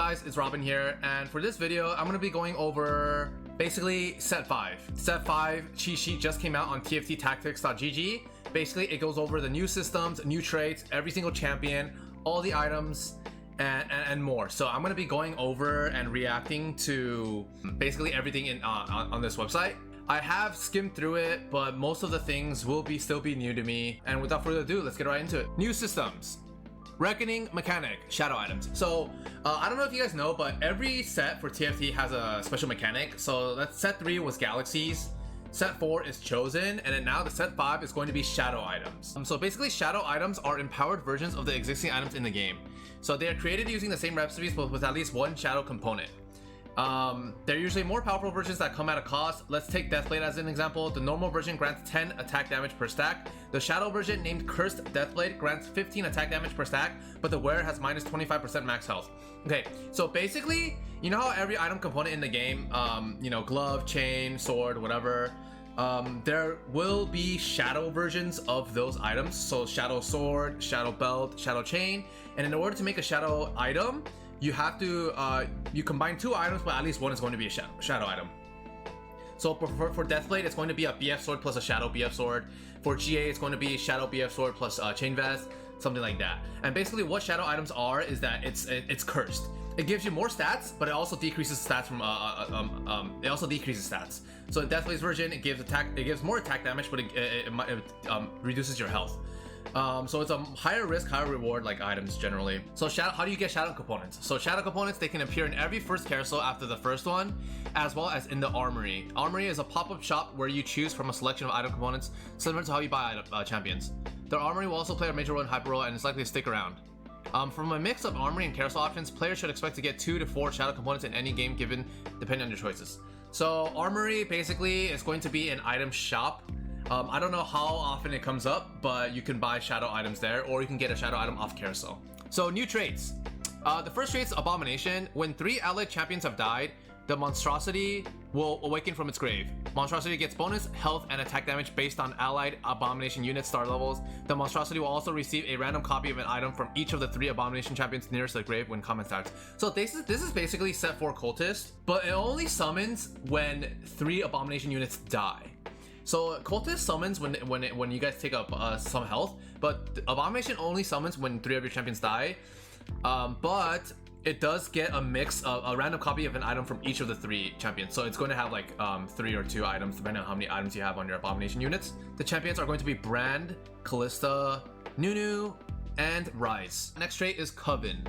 guys, it's Robin here, and for this video I'm going to be going over basically set 5. Set 5 cheat sheet just came out on tfttactics.gg. Basically it goes over the new systems, new traits, every single champion, all the items, and more. So I'm going to be going over and reacting to basically everything in on this website. I have skimmed through it, but most of the things will still be new to me, and without further ado, let's get right into it. New systems. Reckoning mechanic, shadow items. So I don't know if you guys know, but every set for TFT has a special mechanic. So that set 3 was galaxies, set 4 is chosen, and then now the set 5 is going to be shadow items. So basically shadow items are empowered versions of the existing items in the game. So they are created using the same recipes but with at least one shadow component. They're usually more powerful versions that come at a cost. Let's take Deathblade as an example. The normal version grants 10 attack damage per stack. The shadow version, named Cursed Deathblade, grants 15 attack damage per stack, but the wearer has minus 25% max health. Okay, so basically, you know how every item component in the game, you know, glove, chain, sword, whatever, there will be shadow versions of those items. So shadow sword, shadow belt, shadow chain, and in order to make a shadow item, you have to you combine 2 items, but at least one is going to be a shadow item. So for Deathblade, it's going to be a BF sword plus a shadow BF sword. For GA, it's going to be shadow BF sword plus chain vest, something like that. And basically what shadow items are is that it's cursed. It gives you more stats, but it also decreases stats from it also decreases stats. So in Deathblade's version, it gives more attack damage, but it reduces your health. So it's a higher risk, higher reward like items generally. So how do you get shadow components? So shadow components, they can appear in every first carousel after the first one, as well as in the armory. Armory is a pop-up shop where you choose from a selection of item components similar to how you buy champions. The armory will also play a major role in hyper role and is likely to stick around. From a mix of armory and carousel options, players should expect to get 2 to 4 shadow components in any game given, depending on your choices. So armory basically is going to be an item shop. I don't know how often it comes up, but you can buy shadow items there, or you can get a shadow item off carousel. So new traits. The first trait is Abomination. When 3 allied champions have died, the monstrosity will awaken from its grave. Monstrosity gets bonus health and attack damage based on allied Abomination unit star levels. The monstrosity will also receive a random copy of an item from each of the 3 Abomination champions nearest the grave when combat starts. So this is basically set 4 cultist, but it only summons when 3 Abomination units die. So cultist summons when you guys take up some health, but Abomination only summons when 3 of your champions die. But it does get a mix of a random copy of an item from each of the 3 champions. So it's going to have like 3 or 2 items depending on how many items you have on your Abomination units. The champions are going to be Brand, KALISTA, Nunu, and Rise. Next trait is Coven.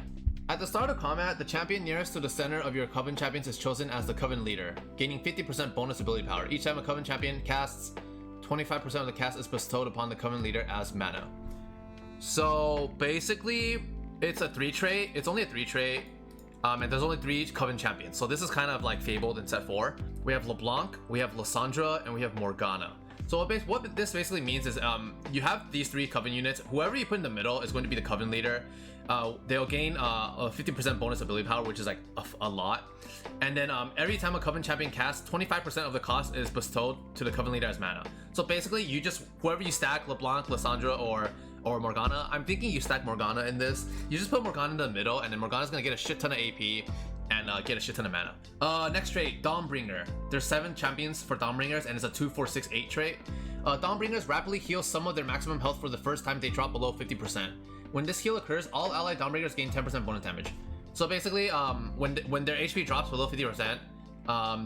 At the start of combat, the champion nearest to the center of your Coven champions is chosen as the Coven leader, gaining 50% bonus ability power. Each time a Coven champion casts, 25% of the cast is bestowed upon the Coven leader as mana. So basically, it's a 3 trait. It's only a 3 trait, and there's only 3 Coven champions. So this is kind of like fabled in set 4. We have LeBlanc, we have Lissandra, and we have Morgana. So what this basically means is you have these 3 Coven units. Whoever you put in the middle is going to be the Coven leader. They'll gain a 50% bonus ability power, which is like a lot. And then every time a Coven champion casts, 25% of the cost is bestowed to the Coven leader as mana. So basically, you just whoever you stack, LeBlanc, Lissandra, or Morgana. I'm thinking you stack Morgana in this. You just put Morgana in the middle, and then Morgana's gonna get a shit ton of AP and get a shit ton of mana. Next trait, DAWNBRINGER. There's 7 champions for DAWNBRINGERs, and it's a 2, 4, 6, 8 trait. DAWNBRINGERs rapidly heal some of their maximum health for the first time they drop below 50%. When this heal occurs, all allied DAWNBRINGERs gain 10% bonus damage. So basically, when their HP drops below 50%,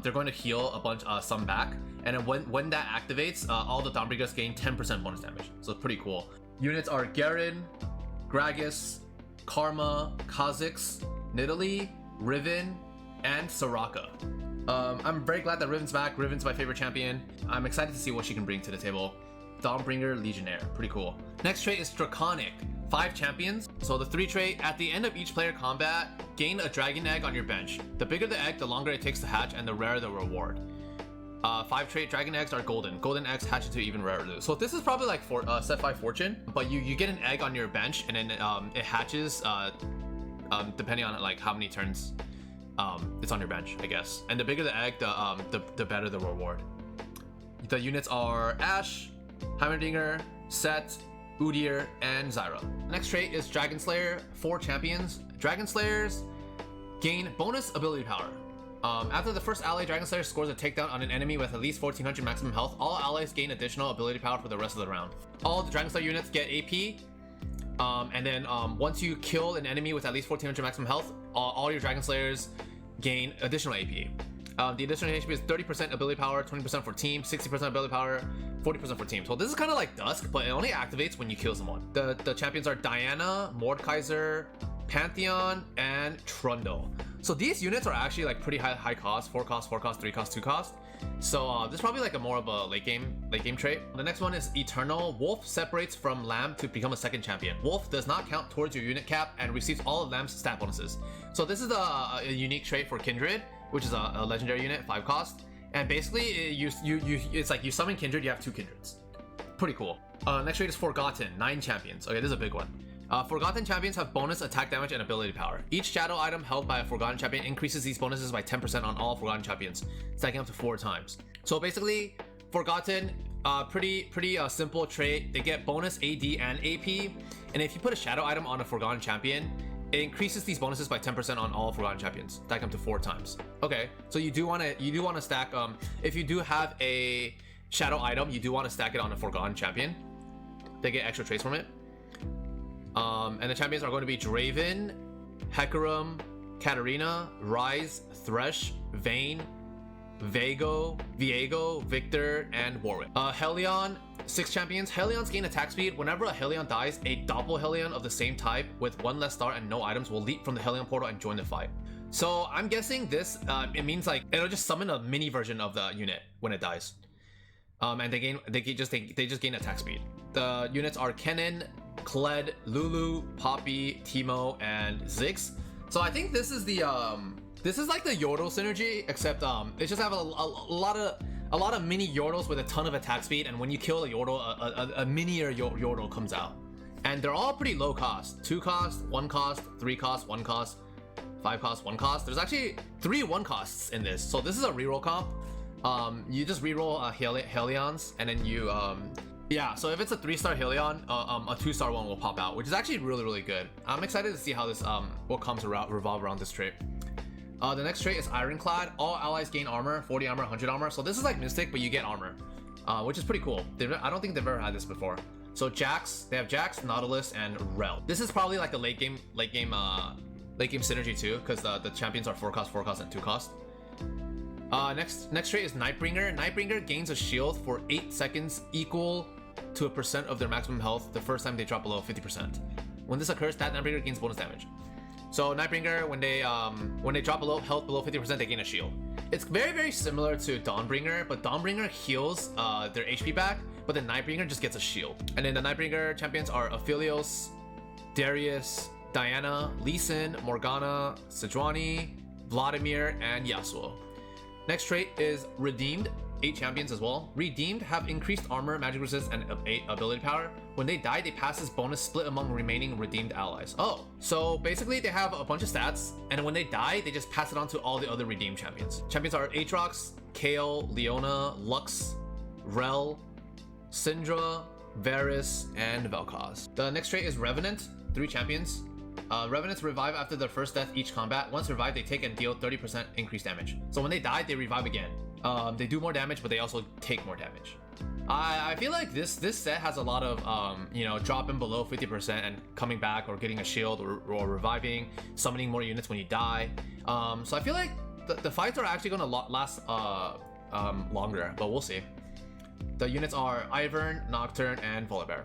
they're going to heal a bunch, some back. And then when that activates, all the DAWNBRINGERs gain 10% bonus damage. So it's pretty cool. Units are Garen, GRAGAS, Karma, KHAZIX, Nidalee, Riven, and Soraka. I'm very glad that Riven's back. Riven's my favorite champion. I'm excited to see what she can bring to the table. DAWNBRINGER Legionnaire, pretty cool. Next trait is DRACONIC. 5 champions. So the 3 trait, at the end of each player combat, gain a dragon egg on your bench. The bigger the egg, the longer it takes to hatch, and the rarer the reward. 5 trait, dragon eggs are golden. Golden eggs hatch into even rarer loot. So this is probably like for set 5 fortune, but you get an egg on your bench, and then it hatches depending on like how many turns it's on your bench, I guess. And the bigger the egg, the better the reward. The units are Ashe, Heimerdinger, Set, UDYR, and Zyra. Next trait is Dragonslayer. 4 champions. Dragonslayers gain bonus ability power. After the first ally Dragonslayer scores a takedown on an enemy with at least 1400 maximum health, all allies gain additional ability power for the rest of the round. All the Dragonslayer units get AP, and then once you kill an enemy with at least 1400 maximum health, all your Dragonslayers gain additional AP. The additional HP is 30% ability power, 20% for team, 60% ability power, 40% for team. So this is kind of like Dusk, but it only activates when you kill someone. The champions are Diana, Mordekaiser, Pantheon, and Trundle. So these units are actually like pretty high cost, 4 cost, 4 cost, 3 cost, 2 cost. So this is probably like a more of a late game trait. The next one is Eternal. Wolf separates from Lamb to become a second champion. Wolf does not count towards your unit cap and receives all of Lamb's stat bonuses. So this is a unique trait for Kindred, which is a legendary unit, 5 cost. And basically it's like you summon Kindred, you have 2 Kindreds. Pretty cool. Next trait is Forgotten, 9 champions. Okay, this is a big one. Forgotten champions have bonus attack damage and ability power. Each shadow item held by a Forgotten champion increases these bonuses by 10% on all Forgotten champions, stacking up to 4 times. So basically, Forgotten, pretty simple trait. They get bonus AD and AP, and if you put a shadow item on a Forgotten champion, it increases these bonuses by 10% on all Forgotten champions, stacking up to 4 times. Okay, so you do want to stack. If you do have a shadow item, you do want to stack it on a Forgotten champion. They get extra traits from it. And the champions are going to be Draven, HECARIM, Katarina, Rise, Thresh, VAYNE, Viego, Victor, and Warwick. Hellion, 6 champions. Hellions gain attack speed. Whenever a Hellion dies, a doppel Hellion of the same type with 1 less star and no items will leap from the Hellion portal and join the fight. So I'm guessing this, it means like it'll just summon a mini version of the unit when it dies. And they just gain attack speed. The units are Kennen, KLED, Lulu, Poppy, Teemo, and ZIGGS. So I think this is the this is like the Yordle synergy, except it just have a lot of mini Yordles with a ton of attack speed, and when you kill a Yordle, a minier Yordle comes out. And they're all pretty low cost. 2 cost, 1 cost, 3 cost, 1 cost, 5 cost, 1 cost. There's actually 3 1 costs in this. So this is a reroll comp. You just reroll Hellions, and then you yeah, so if it's a 3-star Hellion, a 2-star one will pop out, which is actually really good. I'm excited to see how this what comes around revolve around this trait. The next trait is Ironclad. All allies gain armor, 40 armor, 100 armor. So this is like Mystic, but you get armor, which is pretty cool. I don't think they've ever had this before. So Jax, they have Jax, Nautilus, and Rel. This is probably like a late game synergy too, because the champions are 4 cost, 4 cost, and 2 cost. Next trait is Nightbringer. Nightbringer gains a shield for 8 seconds equal to a % of their maximum health the first time they drop below 50%. When this occurs, that Nightbringer gains bonus damage. So Nightbringer, when they drop health below 50%, they gain a shield. It's very similar to Dawnbringer, but Dawnbringer heals their HP back, but the Nightbringer just gets a shield. And then the Nightbringer champions are Aphelios, Darius, Diana, Lee Sin, Morgana, Sejuani, Vladimir, and Yasuo. Next trait is Redeemed. 8 champions as well. Redeemed have increased armor, magic resist, and ability power. When they die, they pass this bonus split among remaining redeemed allies. Oh, so basically they have a bunch of stats, and when they die, they just pass it on to all the other redeemed champions. Champions are AATROX, Kayle, Leona, Lux, Rel, Syndra, Varus, and Vel'Koz. The next trait is Revenant. 3 champions. Revenants revive after their first death each combat. Once revived, they take and deal 30% increased damage. So when they die, they revive again. They do more damage, but they also take more damage. I feel like this set has a lot of you know, dropping below 50% and coming back, or getting a shield, or reviving, summoning more units when you die. So I feel like the fights are actually gonna last longer, but we'll see. The units are Ivern, Nocturne, and Volibear.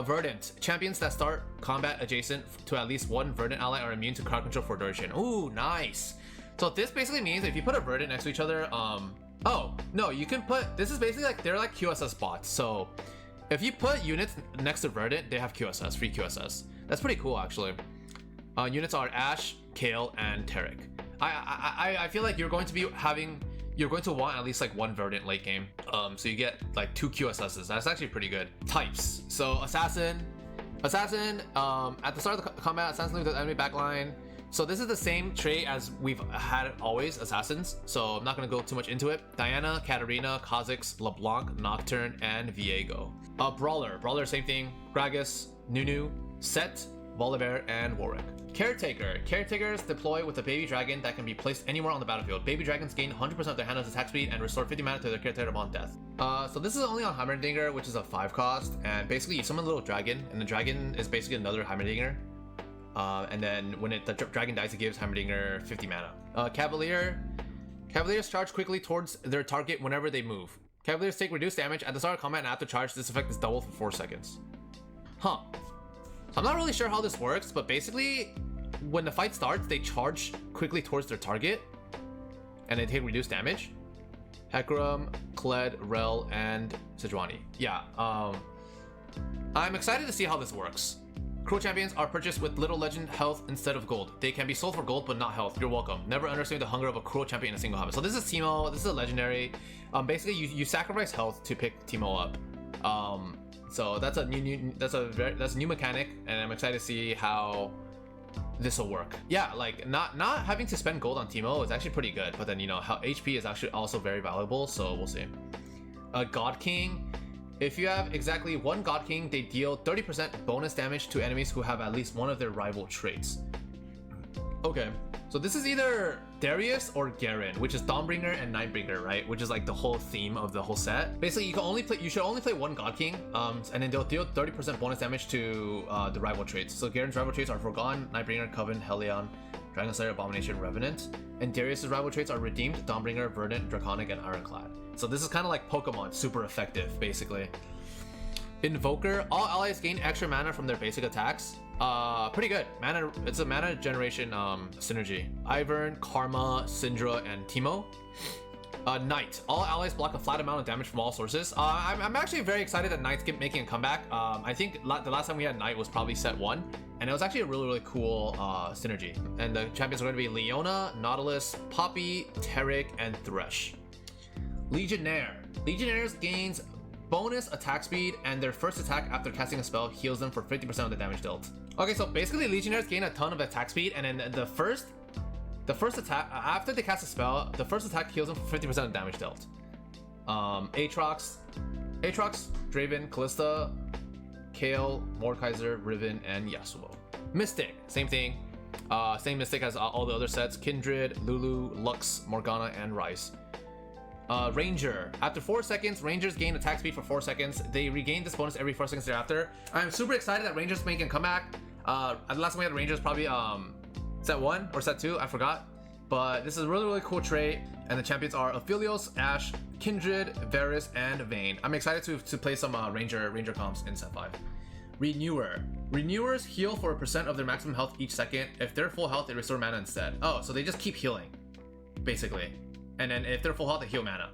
Verdant. Champions that start combat adjacent to at least 1 Verdant ally are immune to crowd control for duration. Ooh, nice. So this basically means if you put a Verdant next to each other, oh, no, you can put, this is basically like, they're like QSS bots. So if you put units next to Verdant, they have QSS, free QSS. That's pretty cool, actually. Units are Ashe, Kayle, and Taric. I feel like you're going to want at least like 1 Verdant late game. So you get like 2 QSSs. That's actually pretty good. Types. So Assassin, at the start of the combat, Assassin leaves the enemy backline. So this is the same trait as we've had always, Assassins. So I'm not gonna go too much into it. Diana, Katarina, KHAZIX, LeBlanc, Nocturne, and Viego. Brawler, same thing. Gragas, Nunu, Set, Volibear, and Warwick. Caretaker. Caretakers deploy with a baby dragon that can be placed anywhere on the battlefield. Baby dragons gain 100% of their handler's attack speed and restore 50 mana to their caretaker upon death. So this is only on Heimerdinger, which is a 5 cost, and basically you summon a little dragon, and the dragon is basically another Heimerdinger. And then when the dragon dies, it gives Heimerdinger 50 mana. Cavalier. Cavaliers charge quickly towards their target whenever they move. Cavaliers take reduced damage at the start of combat, and after charge, this effect is doubled for 4 seconds. Huh. So I'm not really sure how this works, but basically, when the fight starts, they charge quickly towards their target, and they take reduced damage. HECARIM, KLED, Rel, and Sejuani. Yeah, I'm excited to see how this works. Cruel champions are purchased with little legend health instead of gold. They can be sold for gold, but not health. You're welcome. Never underestimate the hunger of a cruel champion in a single habit. So this is Teemo. This is a legendary. Basically, you sacrifice health to pick Teemo up. So that's a new mechanic, and I'm excited to see how this will work. Yeah, like not having to spend gold on Teemo is actually pretty good. But then, you know, how HP is actually also very valuable. So we'll see. GODKING. If you have exactly one GODKING, they deal 30% bonus damage to enemies who have at least one of their rival traits. Okay, so this is either Darius or Garen, which is Dawnbringer and Nightbringer, right? Which is like the whole theme of the whole set. Basically, you should only play one GODKING, and then they'll deal 30% bonus damage to the rival traits. So Garen's rival traits are Forgotten, Nightbringer, Coven, Hellion, DRAGONSLAYER, Abomination, Revenant, and Darius's rival traits are Redeemed, Dawnbringer, Verdant, Draconic, and Ironclad. So this is kind of like Pokemon, super effective, basically. Invoker. All allies gain extra mana from their basic attacks. Pretty good. Mana. It's a mana generation synergy. Ivern, Karma, Syndra, and Teemo. Knight. All allies block a flat amount of damage from all sources. I'm actually very excited that Knight's making a comeback. I think the last time we had Knight was probably set 1, and it was actually a really cool synergy. And the champions are going to be Leona, Nautilus, Poppy, Taric, and Thresh. Legionnaire. Legionnaires gains bonus attack speed, and their first attack after casting a spell heals them for 50% of the damage dealt. Okay, so basically Legionnaires gain a ton of attack speed, and then the first attack after they cast a spell, the first attack heals them for 50% of damage dealt. AATROX, Draven, Kalista, Kale, Mordekaiser, Riven, and Yasuo. Mystic, same thing. Same Mystic as all the other sets: Kindred, Lulu, Lux, Morgana, and Rice. Ranger. After 4 seconds, Rangers gain attack speed for 4 seconds. They regain this bonus every 4 seconds thereafter. I'm super excited that Rangers making a comeback. The last time we had Rangers probably set 1 or set 2, I forgot. But this is a really cool trait, and the champions are Aphelios, Ashe, Kindred, Varus, and Vayne. I'm excited to play some Ranger comps in set 5. Renewer. Renewers heal for 1% of their maximum health each second. If they're full health, they restore mana instead. Oh, so they just keep healing, basically. And then if they're full health, they heal mana.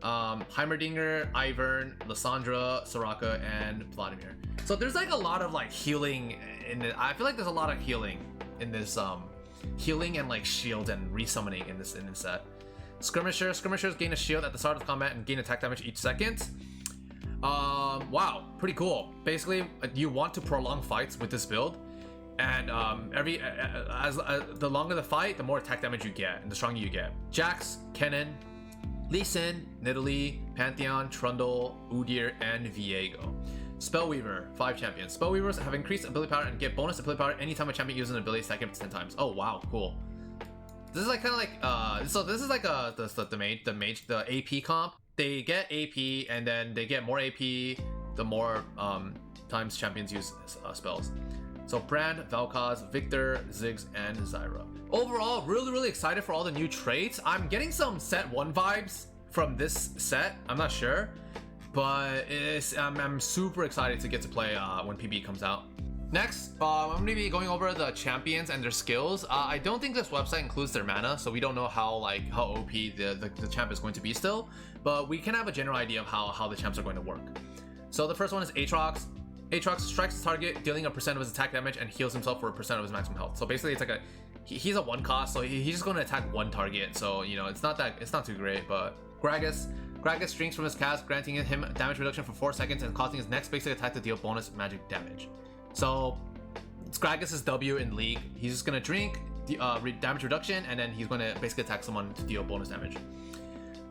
Heimerdinger, Ivern, Lissandra, Soraka, and Vladimir. So there's like a lot of like healing in it. I feel like there's a lot of healing in this healing and like shield and resummoning in this set. Skirmisher. Skirmishers gain a shield at the start of combat and gain attack damage each second. Wow, pretty cool. Basically, you want to prolong fights with this build. And the longer the fight, the more attack damage you get, and the stronger you get. Jax, Kennen, Lee Sin, Nidalee, Pantheon, Trundle, UDYR, and Viego. Spellweaver, 5 champions. Spellweavers have increased ability power and get bonus ability power anytime a champion uses an ability stack up to 10 times. Oh wow, cool. This is like kind of like so this is like the AP comp. They get AP, and then they get more AP the more times champions use spells. So Brand, Valkaz, Victor, ZIGGS, and Zyra. Overall, really excited for all the new traits. I'm getting some set 1 vibes from this set. I'm not sure, but I'm super excited to get to play when PB comes out. Next, I'm going to be going over the champions and their skills. I don't think this website includes their mana, so we don't know how OP the champ is going to be still, but we can have a general idea of how the champs are going to work. So the first one is AATROX. AATROX strikes his target, dealing a % of his attack damage, and heals himself for a % of his maximum health. So basically, it's like he's a 1 cost, so he's just going to attack 1 target. So you know, it's not too great. But Gragas strings from his cast, granting him damage reduction for 4 seconds and causing his next basic attack to deal bonus magic damage. So it's Gragas' W in League. He's just going to drink damage reduction, and then he's going to basically attack someone to deal bonus damage.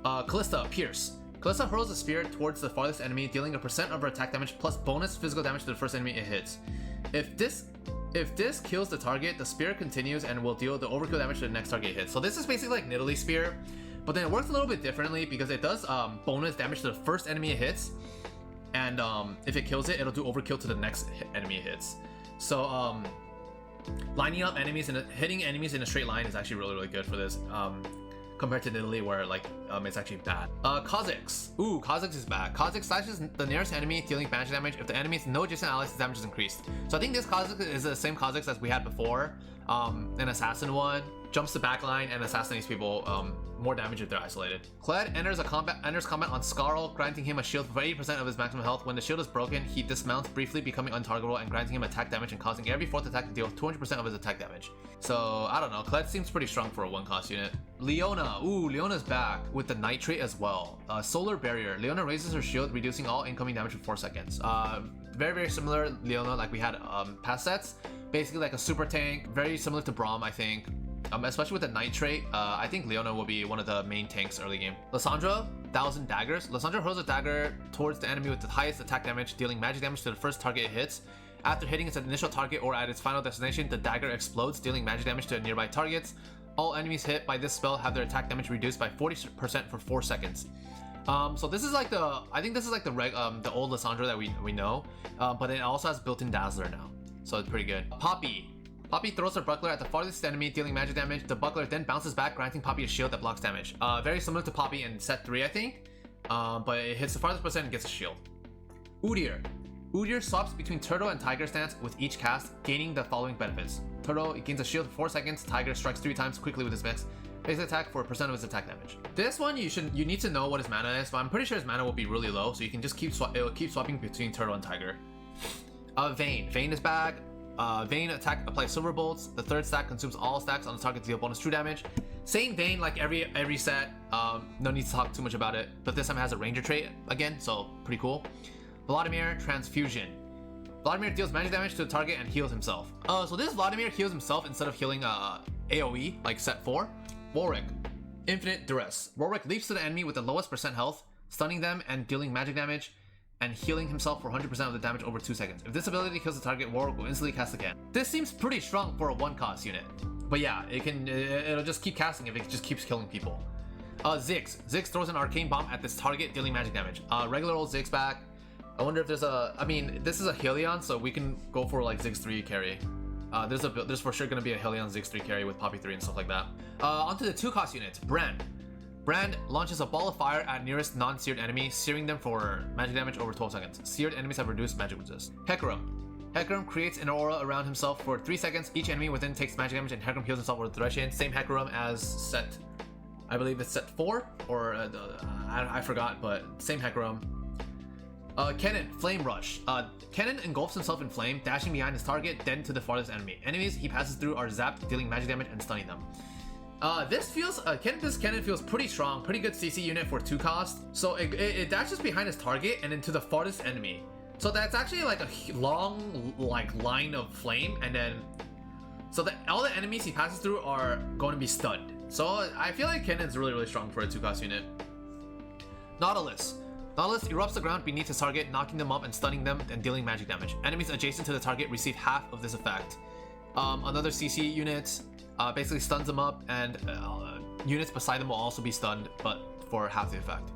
Kalista, Pierce. Kalista hurls a spear towards the farthest enemy, dealing a % of her attack damage plus bonus physical damage to the first enemy it hits. If this If this kills the target, the spear continues and will deal the overkill damage to the next target hit. So this is basically like Nidalee Spear, but then it works a little bit differently because it does bonus damage to the first enemy it hits, and if it kills it, it'll do overkill to the next enemy it hits. So lining up enemies and hitting enemies in a straight line is actually really good for this. Compared to Nidalee, where like it's actually bad. KHAZIX. Ooh, KHAZIX is bad. KHAZIX slashes the nearest enemy, dealing magic damage. If the enemy's no adjacent allies, the damage is increased. So I think this KHAZIX is the same KHAZIX as we had before. An assassin one. Jumps the backline and assassinates people. More damage if they're isolated. KLED enters combat on Skarl, granting him a shield for 80% of his maximum health. When the shield is broken, he dismounts, briefly becoming untargetable and granting him attack damage and causing every fourth attack to deal 200% of his attack damage. So I don't know, KLED seems pretty strong for a 1-cost unit. Leona. Ooh, Leona's back with the nitrate as well. Solar barrier. Leona raises her shield, reducing all incoming damage for 4 seconds. Very similar Leona like we had past sets. Basically like a super tank, very similar to Braum, I think. Especially with the nitrate, I think Leona will be one of the main tanks early game. Lissandra, 1000 daggers. Lissandra hurls a dagger towards the enemy with the highest attack damage, dealing magic damage to the first target it hits. After hitting its initial target or at its final destination, the dagger explodes, dealing magic damage to nearby targets. All enemies hit by this spell have their attack damage reduced by 40% for 4 seconds. So this is like the, I think this is like the old Lissandra that we know, but it also has built-in Dazzler now, so it's pretty good. Poppy. Poppy throws her buckler at the farthest enemy, dealing magic damage. The buckler then bounces back, granting Poppy a shield that blocks damage. Very similar to Poppy in set 3, I think. But it hits the farthest percent and gets a shield. UDYR. UDYR swaps between Turtle and Tiger stance with each cast, gaining the following benefits. Turtle, it gains a shield for 4 seconds. Tiger strikes 3 times quickly with his mix. Base attack for a percent of his attack damage. This one you need to know what his mana is, but I'm pretty sure his mana will be really low, so you can just keep swapping between Turtle and Tiger. VAYNE. VAYNE is back. VAYNE attack applies silver bolts. The third stack consumes all stacks on the target to deal bonus true damage. Same VAYNE like every set. No need to talk too much about it. But this time it has a ranger trait again, so pretty cool. VLADIMIR transfusion. VLADIMIR deals magic damage to the target and heals himself. So this VLADIMIR heals himself instead of healing AoE like set 4. WARWICK. Infinite duress. WARWICK leaps to the enemy with the lowest percent health, stunning them and dealing magic damage, and healing himself for 100% of the damage over 2 seconds. If this ability kills the target, Warwick will instantly cast again. This seems pretty strong for a 1-cost unit. But yeah, it'll just keep casting if it just keeps killing people. ZIGGS. ZIGGS throws an arcane bomb at this target, dealing magic damage. Regular old ZIGGS back. I wonder if there's a, I mean, this is a HELLION, so we can go for like ZIGGS 3 carry. There's for sure gonna be a HELLION ZIGGS 3 carry with Poppy 3 and stuff like that. Onto the 2-cost units. Brand. Brand launches a ball of fire at nearest non-seared enemy, searing them for magic damage over 12 seconds. Seared enemies have reduced magic resist. HECARIM. HECARIM creates an aura around himself for 3 seconds. Each enemy within takes magic damage and HECARIM heals himself with the duration. Same HECARIM as set, I believe it's set 4, or I forgot, but same HECARIM. KENNEN, Flame Rush. KENNEN engulfs himself in flame, dashing behind his target, then to the farthest enemy. Enemies he passes through are zapped, dealing magic damage and stunning them. This KENNEN feels pretty strong, pretty good CC unit for 2-cost. So it dashes behind his target and then to the farthest enemy. So that's actually like a long line of flame, and then so that all the enemies he passes through are going to be stunned. So I feel like KENNEN's really strong for a 2-cost unit. Nautilus. Nautilus erupts the ground beneath his target, knocking them up and stunning them and dealing magic damage. Enemies adjacent to the target receive half of this effect. Another CC unit basically stuns them up, and units beside them will also be stunned, but for half the effect.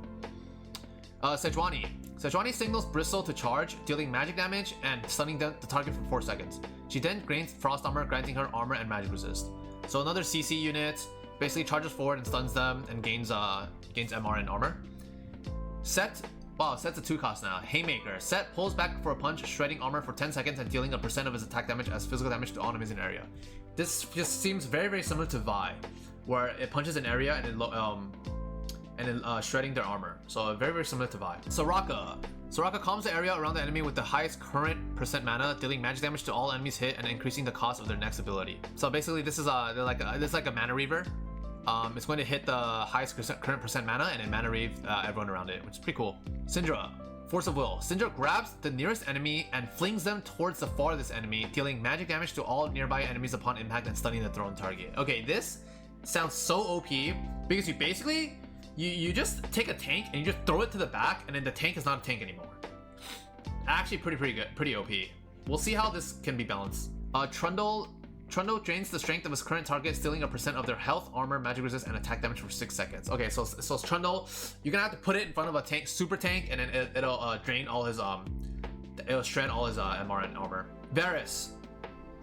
Sejuani. Sejuani signals Bristle to charge, dealing magic damage and stunning the target for 4 seconds. She then gains Frost Armor, granting her armor and magic resist. So another CC unit basically charges forward and stuns them and gains MR and armor. Set's a 2-cost now. Haymaker. Set pulls back for a punch, shredding armor for 10 seconds and dealing a percent of his attack damage as physical damage to all enemies in area. This just seems very similar to Vi, where it punches an area and then shredding their armor. So very similar to Vi. Soraka. Soraka calms the area around the enemy with the highest current percent mana, dealing magic damage to all enemies hit and increasing the cost of their next ability. So basically, this is like a mana reaver. It's going to hit the highest current percent mana and then mana reave everyone around it, which is pretty cool. Syndra. Force of Will. Syndra grabs the nearest enemy and flings them towards the farthest enemy, dealing magic damage to all nearby enemies upon impact and stunning the thrown target. Okay, this sounds so OP because you basically you just take a tank and you just throw it to the back, and then the tank is not a tank anymore. Actually pretty good, pretty OP. We'll see how this can be balanced. Trundle drains the strength of his current target, stealing a % of their health, armor, magic resist, and attack damage for 6 seconds. Okay, so Trundle, you're gonna have to put it in front of a tank, super tank, and then it'll drain all his it'll shred all his MR and armor. Varus.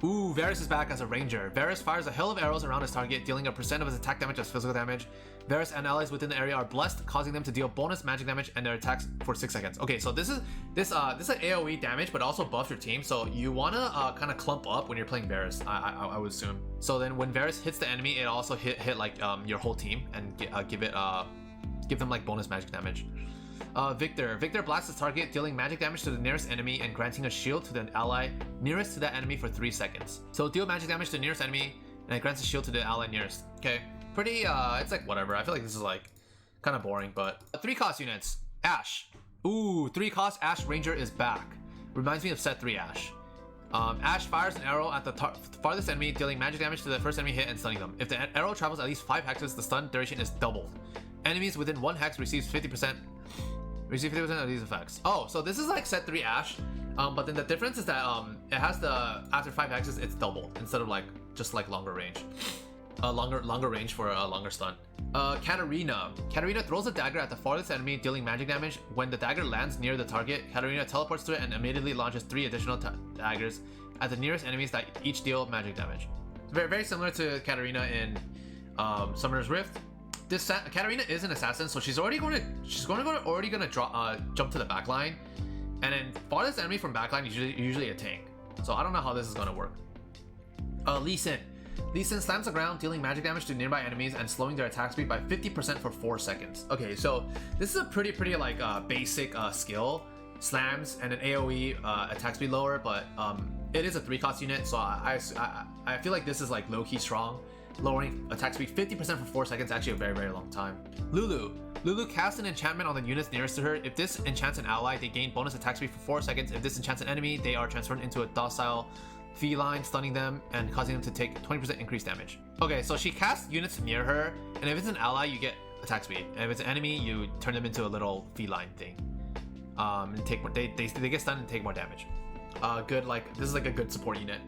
Ooh, Varus is back as a ranger. Varus fires a hail of arrows around his target, dealing a % of his attack damage as physical damage. Varus and allies within the area are blessed, causing them to deal bonus magic damage and their attacks for 6 seconds. Okay, so this is AoE damage, but also buffs your team. So you wanna kind of clump up when you're playing Varus, I would assume. So then when Varus hits the enemy, it also hit like your whole team and give them like bonus magic damage. Victor blasts his target, dealing magic damage to the nearest enemy and granting a shield to the ally nearest to that enemy for 3 seconds. So deal magic damage to the nearest enemy and it grants a shield to the ally nearest. Okay, pretty it's like whatever. I feel like this is like kind of boring, but 3 cost units. Ashe. Ooh, 3 cost Ashe Ranger is back. Reminds me of set 3 Ashe. Ashe fires an arrow at the farthest enemy, dealing magic damage to the first enemy hit and stunning them. If the arrow travels at least 5 hexes, the stun duration is doubled. Enemies within 1 hex receive 50% of these effects. Oh, so this is like set 3 Ashe, but then the difference is that it has the after 5 hexes it's double instead of like just like longer range. Longer range for a longer stun. Katarina throws a dagger at the farthest enemy, dealing magic damage. When the dagger lands near the target, Katarina teleports to it and immediately launches 3 additional daggers at the nearest enemies that each deal magic damage. Very, very similar to Katarina in Summoner's Rift. This Katarina is an assassin, so she's already gonna jump to the backline, and then farthest enemy from backline is usually a tank. So I don't know how this is gonna work. Lee Sin slams the ground, dealing magic damage to nearby enemies and slowing their attack speed by 50% for 4 seconds. Okay, so this is a pretty like basic skill. Slams and an AoE attack speed lower, but it is a 3 cost unit, so I feel like this is like low-key strong. Lowering attack speed 50% for 4 seconds, actually a very, very long time. Lulu casts an enchantment on the units nearest to her. If this enchants an ally, they gain bonus attack speed for 4 seconds. If this enchants an enemy, they are transformed into a docile feline, stunning them and causing them to take 20% increased damage. Okay, so she casts units near her, and if it's an ally, you get attack speed. And if it's an enemy, you turn them into a little feline thing. And take more, they get stunned and take more damage. Good, like this is like a good support unit.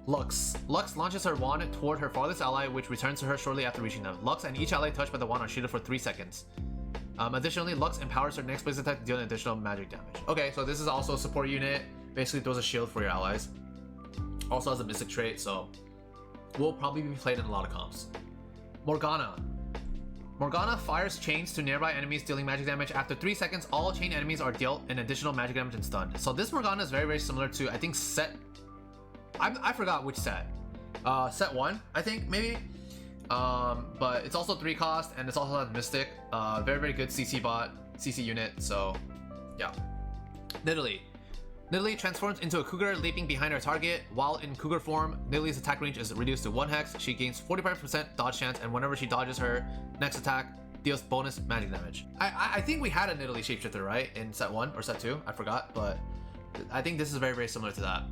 Lux launches her wand toward her farthest ally, which returns to her shortly after reaching them. Lux and each ally touched by the wand are shielded for 3 seconds. Additionally, Lux empowers her next place attack to deal an additional magic damage. Okay, so this is also a support unit. Basically throws a shield for your allies. Also has a mystic trait, so will probably be played in a lot of comps. Morgana fires chains to nearby enemies, dealing magic damage. After 3 seconds, all chain enemies are dealt an additional magic damage and stunned. So this Morgana is very, very similar to, I think, I forgot which set. Set 1, I think, maybe. But it's also 3 cost, and it's also a mystic. Very, very good CC unit, so yeah. Nidalee transforms into a cougar, leaping behind her target. While in cougar form, Nidalee's attack range is reduced to 1 hex. She gains 45% dodge chance, and whenever she dodges her next attack, deals bonus magic damage. I think we had a Nidalee shapeshifter, right? In set 1 or set 2, I forgot, but I think this is very, very similar to that.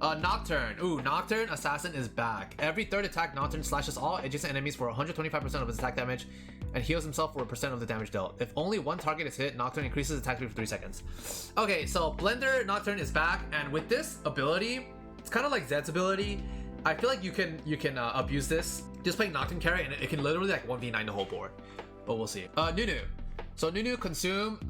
Nocturne. Ooh, Nocturne Assassin is back. Every 3rd attack, Nocturne slashes all adjacent enemies for 125% of his attack damage and heals himself for 1% of the damage dealt. If only 1 target is hit, Nocturne increases attack speed for 3 seconds. Okay, so Blender Nocturne is back, and with this ability, it's kind of like Zed's ability. I feel like you can abuse this. Just playing Nocturne carry, and it can literally like 1v9 the whole board. But we'll see. Nunu. So Nunu consume.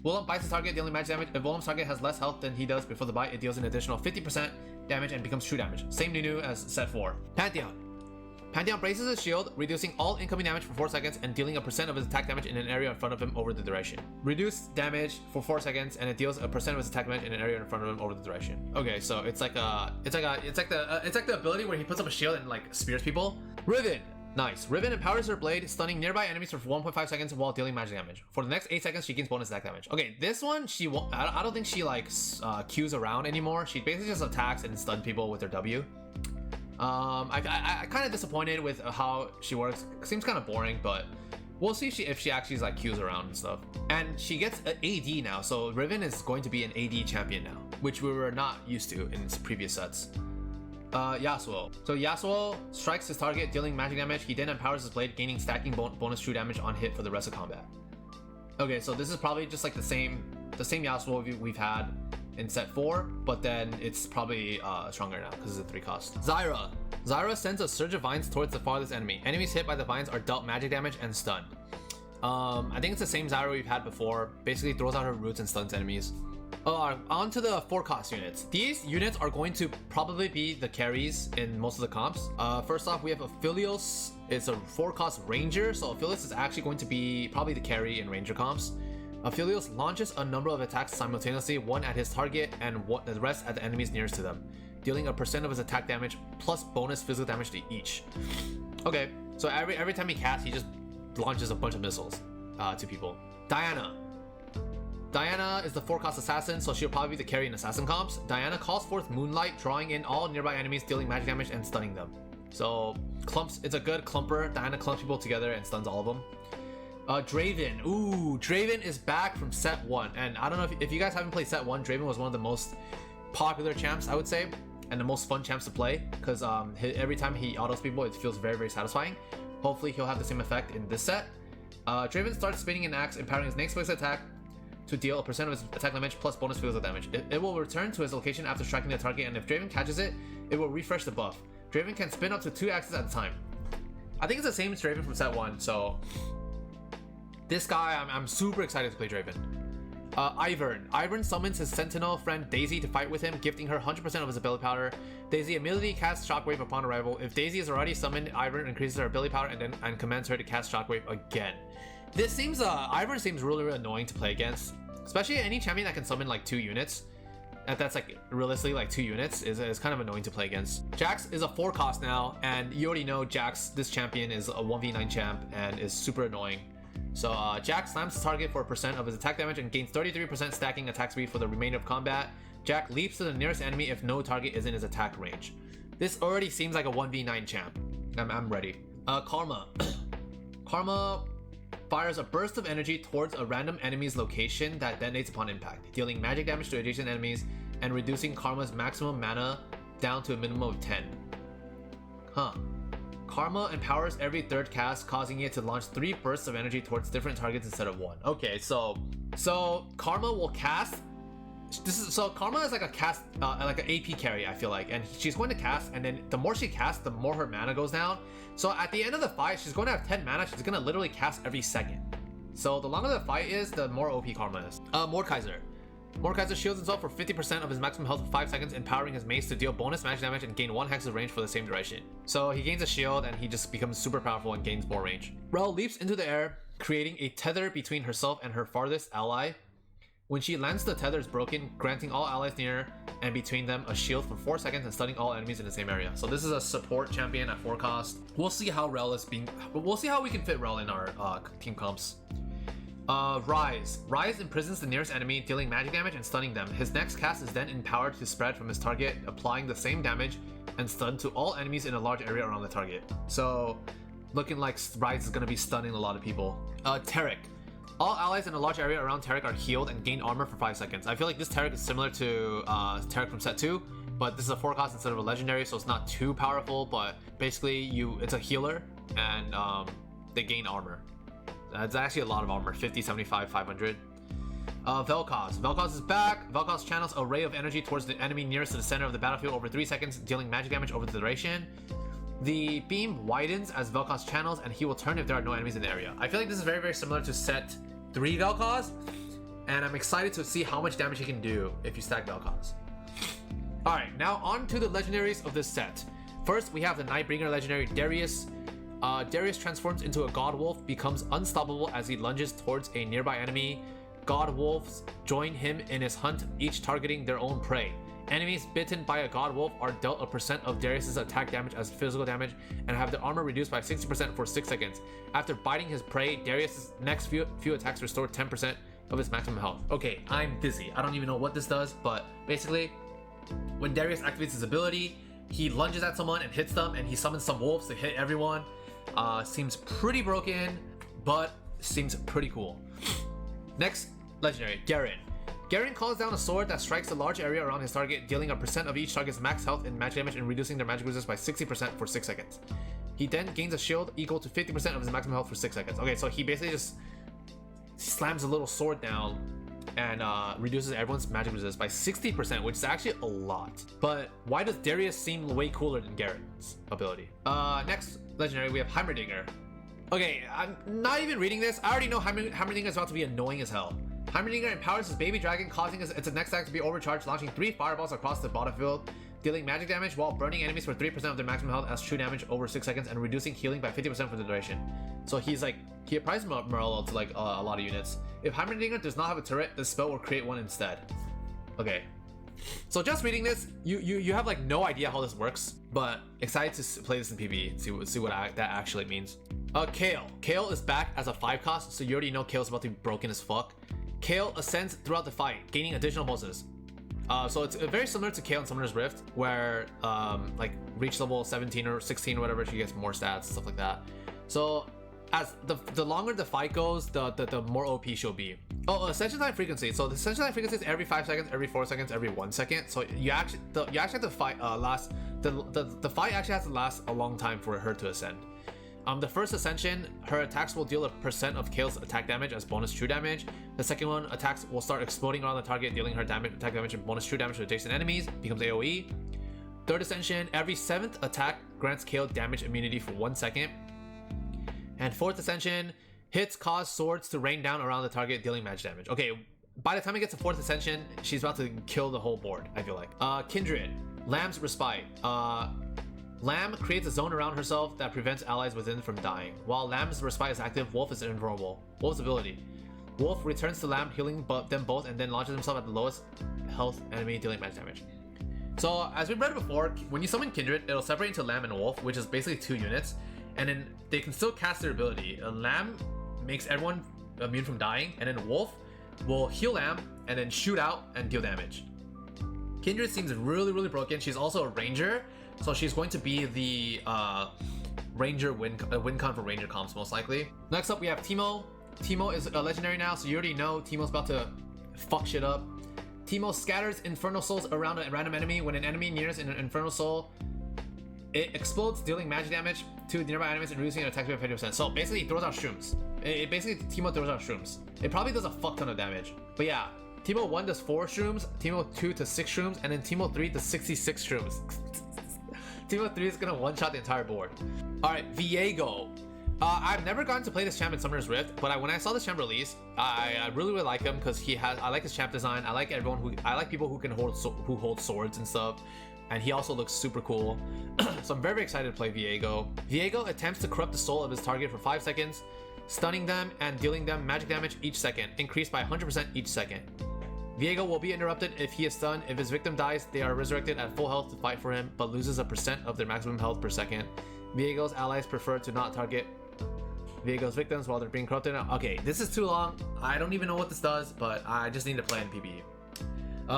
Willem bites the target, dealing magic damage. If Willem's target has less health than he does before the bite, it deals an additional 50% damage and becomes true damage. Same Nunu as set 4. Pantheon braces his shield, reducing all incoming damage for 4 seconds and dealing a % of his attack damage in an area in front of him over the duration. Reduce damage for 4 seconds and it deals a % of his attack damage in an area in front of him over the duration. Okay, so it's like the ability where he puts up a shield and like spears people. Riven. Nice. Riven empowers her blade, stunning nearby enemies for 1.5 seconds while dealing magic damage. For the next 8 seconds, she gains bonus attack damage. Okay, this one, I don't think she like queues around anymore. She basically just attacks and stuns people with her W. I kind of disappointed with how she works. Seems kind of boring, but we'll see if she actually like queues around and stuff. And she gets an AD now, so Riven is going to be an AD champion now, which we were not used to in previous sets. Yasuo. So Yasuo strikes his target, dealing magic damage. He then empowers his blade, gaining stacking bonus true damage on hit for the rest of combat. Okay, so this is probably just like the same Yasuo we've had. in set 4, but then it's probably stronger now because it's a 3 cost. Zyra. Zyra sends a surge of vines towards the farthest enemy. Enemies hit by the vines are dealt magic damage and stunned. I think it's the same Zyra we've had before. Basically throws out her roots and stuns enemies. On to the 4 cost units. These units are going to probably be the carries in most of the comps. First off, we have Aphelios. It's a 4 cost ranger, so Aphelios is actually going to be probably the carry in ranger comps. Aphelios launches a number of attacks simultaneously, one at his target and the rest at the enemies nearest to them, dealing a % of his attack damage plus bonus physical damage to each. Okay, so every time he casts, he just launches a bunch of missiles to people. Diana. Diana is the 4 cost assassin, so she'll probably be the carry in assassin comps. Diana calls forth moonlight, drawing in all nearby enemies, dealing magic damage and stunning them. So clumps, it's a good clumper. Diana clumps people together and stuns all of them. Draven. Ooh, Draven is back from set 1, and I don't know if you guys haven't played set 1. Draven was one of the most popular champs, I would say, and the most fun champs to play, because every time he autos people, it feels very, very satisfying. Hopefully he'll have the same effect in this set. Draven starts spinning an axe, empowering his next week's attack to deal a % of his attack damage plus bonus physical damage. It will return to his location after striking the target, and if Draven catches it, it will refresh the buff. Draven can spin up to 2 axes at a time. I think it's the same as Draven from set 1, so this guy, I'm super excited to play Draven. Ivern summons his sentinel friend Daisy to fight with him, gifting her 100% of his ability power. Daisy immediately casts Shockwave upon arrival. If Daisy is already summoned, Ivern increases her ability power and commands her to cast Shockwave again. This seems, Ivern seems really, really annoying to play against, especially any champion that can summon like 2 units. And that's like realistically like 2 units is kind of annoying to play against. Jax is a 4 cost now, and you already know Jax, this champion is a 1v9 champ and is super annoying. So Jax slams the target for a % of his attack damage and gains 33% stacking attack speed for the remainder of combat. Jack leaps to the nearest enemy if no target is in his attack range. This already seems like a 1v9 champ. I'm ready. Karma. Karma fires a burst of energy towards a random enemy's location that detonates upon impact, dealing magic damage to adjacent enemies and reducing Karma's maximum mana down to a minimum of 10. Huh. Karma empowers every 3rd cast, causing it to launch 3 bursts of energy towards different targets instead of 1. Okay, so Karma will cast. Karma is like a cast, like an AP carry, I feel like, and she's going to cast, and then the more she casts, the more her mana goes down. So at the end of the fight, she's going to have 10 mana. She's going to literally cast every second. So the longer the fight is, the more OP Karma is. Mordekaiser. Mordekaiser shields himself for 50% of his maximum health for 5 seconds, empowering his mace to deal bonus magic damage and gain 1 hex of range for the same duration. So he gains a shield and he just becomes super powerful and gains more range. Rel leaps into the air, creating a tether between herself and her farthest ally. When she lands, the tether is broken, granting all allies near and between them a shield for 4 seconds and stunning all enemies in the same area. So this is a support champion at 4 cost. We'll see how Rel is being. We'll see how we can fit Rel in our team comps. Rise. Rise imprisons the nearest enemy, dealing magic damage and stunning them. His next cast is then empowered to spread from his target, applying the same damage and stun to all enemies in a large area around the target. So, looking like Rise is going to be stunning a lot of people. Tarek. All allies in a large area around Tarek are healed and gain armor for 5 seconds. I feel like this Tarek is similar to Tarek from set 2, but this is a 4 cost instead of a legendary, so it's not too powerful, but basically it's a healer and they gain armor. It's actually a lot of armor, 50, 75, 500. Vel'Koz. Vel'Koz is back. Vel'Koz channels a ray of energy towards the enemy nearest to the center of the battlefield over 3 seconds, dealing magic damage over the duration. The beam widens as Vel'Koz channels, and he will turn if there are no enemies in the area. I feel like this is very, very similar to set 3 Vel'Koz, and I'm excited to see how much damage he can do if you stack Vel'Koz. Alright, now on to the legendaries of this set. First, we have the Nightbringer legendary Darius. Darius transforms into a God Wolf, becomes unstoppable as he lunges towards a nearby enemy. God Wolves join him in his hunt, each targeting their own prey. Enemies bitten by a God Wolf are dealt a % of Darius's attack damage as physical damage and have their armor reduced by 60% for 6 seconds. After biting his prey, Darius's next few attacks restore 10% of his maximum health. Okay, I'm dizzy. I don't even know what this does, but basically, when Darius activates his ability, he lunges at someone and hits them, and he summons some wolves to hit everyone. Seems pretty broken, but seems pretty cool. Next, legendary, Garen. Garen calls down a sword that strikes a large area around his target, dealing a % of each target's max health and magic damage and reducing their magic resistance by 60% for 6 seconds. He then gains a shield equal to 50% of his maximum health for 6 seconds. Okay, so he basically just slams a little sword down and reduces everyone's magic resist by 60%, which is actually a lot. But why does Darius seem way cooler than Garrett's ability? Next legendary, we have Heimerdinger. Okay, I'm not even reading this. I already know Heimerdinger is about to be annoying as hell. Heimerdinger empowers his baby dragon, causing its next attack to be overcharged, launching 3 fireballs across the battlefield, dealing magic damage while burning enemies for 3% of their maximum health as true damage over 6 seconds, and reducing healing by 50% for the duration. So he's like, he applies Morello to like a lot of units. If Heimerdinger does not have a turret, the spell will create one instead. Okay. So just reading this, you have like no idea how this works, but excited to play this in PvE, see what that actually means. Kale. Kale is back as a 5 cost, so you already know Kale's about to be broken as fuck. Kale ascends throughout the fight, gaining additional bonuses. So it's very similar to Kale in Summoner's Rift, where like reach level 17 or 16 or whatever, she gets more stats and stuff like that. So as the longer the fight goes, the more OP she'll be. Oh, ascension time frequency. So the ascension time frequency is every 5 seconds, every 4 seconds, every 1 second. So you actually have to fight the fight actually has to last a long time for her to ascend. The first ascension, her attacks will deal a % of Kale's attack damage as bonus true damage. The second one, attacks will start exploding around the target, dealing her attack damage and bonus true damage to adjacent enemies, becomes AoE. Third ascension, every 7th attack grants Kale damage immunity for 1 second. And fourth ascension, hits cause swords to rain down around the target, dealing magic damage. Okay, by the time it gets to 4th ascension, she's about to kill the whole board, I feel like. Kindred, Lamb's Respite. Lamb creates a zone around herself that prevents allies within from dying. While Lamb's Respite is active, Wolf is invulnerable. Wolf's ability. Wolf returns to Lamb, healing them both, and then launches himself at the lowest health enemy, dealing magic damage. So, as we've read before, when you summon Kindred, it'll separate into Lamb and Wolf, which is basically 2 units, and then they can still cast their ability. Lamb makes everyone immune from dying, and then Wolf will heal Lamb, and then shoot out and deal damage. Kindred seems really broken. She's also a Ranger, so she's going to be the Ranger win con for Ranger comps most likely. Next up we have Teemo. Teemo is a legendary now, so you already know Teemo's about to fuck shit up. Teemo scatters Infernal Souls around a random enemy. When an enemy nears an Infernal Soul, it explodes, dealing magic damage to nearby enemies and reducing an attack speed by 50%. So basically it throws out shrooms. Basically Teemo throws out shrooms. It probably does a fuck ton of damage. But yeah, Teemo 1 does 4 shrooms, Teemo 2 to 6 shrooms, and then Teemo 3 to 66 shrooms. Teemo 3 is gonna one-shot the entire board. Alright, Viego. I've never gotten to play this champ in Summoner's Rift, but when I saw this champ release, I really like him because I like his champ design. I like people who can hold swords and stuff, and he also looks super cool. So I'm very excited to play Viego. Viego attempts to corrupt the soul of his target for 5 seconds, stunning them and dealing them magic damage each second, increased by 100% each second. Viego will be interrupted if he is stunned. If his victim dies, they are resurrected at full health to fight for him, but loses a % of their maximum health per second. Viego's allies prefer to not target Viego's victims while they're being corrupted. Okay, this is too long. I don't even know what this does, but I just need to play in PvE.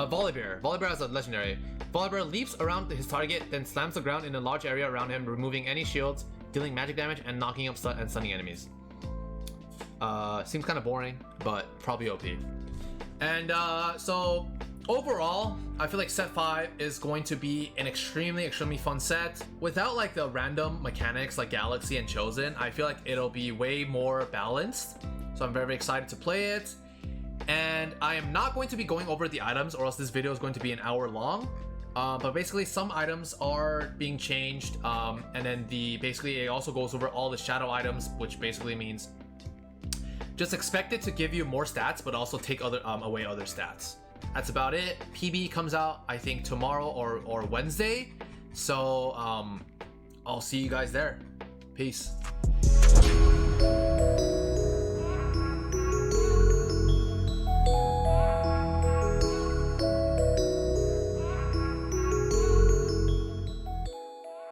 Volibear. Volibear is a legendary. Volibear leaps around his target, then slams the ground in a large area around him, removing any shields, dealing magic damage, and knocking up and stunning enemies. Seems kind of boring, but probably OP. And so overall, I feel like set 5 is going to be an extremely fun set. Without like the random mechanics like Galaxy and Chosen, I feel like it'll be way more balanced. So I'm very excited to play it. And I am not going to be going over the items, or else this video is going to be an hour long. But basically some items are being changed, and then basically it also goes over all the shadow items, which basically means just expect it to give you more stats, but also take away other stats. That's about it. PB comes out, I think, tomorrow or Wednesday. So I'll see you guys there. Peace.